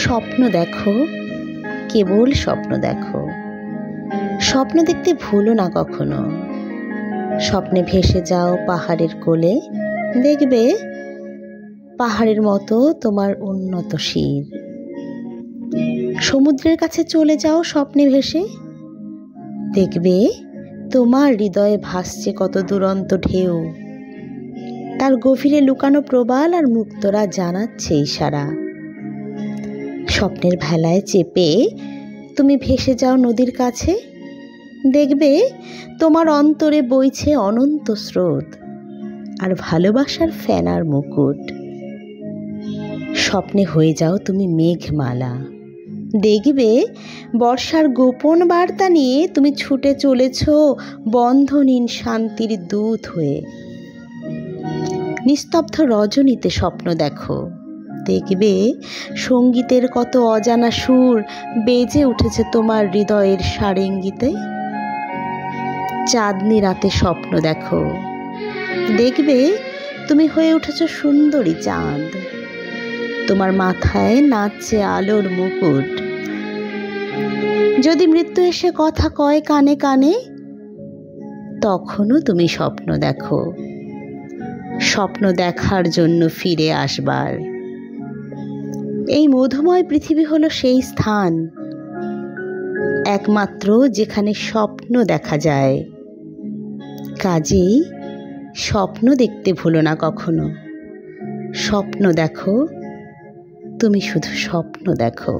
স্বপ্ন দেখো, কেবল স্বপ্ন দেখো। স্বপ্ন দেখতে ভুলো না কখনো। স্বপ্নে ভেসে যাও পাহাড়ের কোলে, দেখবে পাহাড়ের মতো তোমার উন্নত শির। সমুদ্রের কাছে চলে যাও স্বপ্নে ভেসে, দেখবে তোমার হৃদয়ে ভাসছে কত দুরন্ত ঢেউ। তার গভীরে লুকানো প্রবাল আর মুক্তরা জানাচ্ছে ইশারা। স্বপ্নের ভেলায় চেপে তুমি ভেসে যাও নদীর কাছে, দেখবে তোমার অন্তরে বইছে অনন্ত স্রোত আর ভালোবাসার ফেনার মুকুট। স্বপ্নে হয়ে যাও তুমি মেঘমালা, দেখবে বর্ষার গোপন বার্তা নিয়ে তুমি ছুটে চলেছ বন্ধনহীন শান্তির দূত হয়ে। নিস্তব্ধ রজনীতে স্বপ্ন দেখো, দেখবে সঙ্গীতের কত অজানা সুর বেজে উঠেছে তোমার হৃদয়ের সারেঙ্গিতে। চাঁদনি রাতে স্বপ্ন দেখো, দেখবে তুমি হয়ে উঠেছ সুন্দরী চাঁদ, তোমার মাথায় নাচছে আলোর মুকুট। যদি মৃত্যু এসে কথা কয় কানে কানে, তখনও তুমি স্বপ্ন দেখো, স্বপ্ন দেখার জন্য ফিরে আসবার। এই মধুময় পৃথিবী হলো সেই স্থান একমাত্র যেখানে স্বপ্ন দেখা যায়। কাজেই স্বপ্ন দেখতে ভুলো না কখনো। স্বপ্ন দেখো, তুমি শুধু স্বপ্ন দেখো।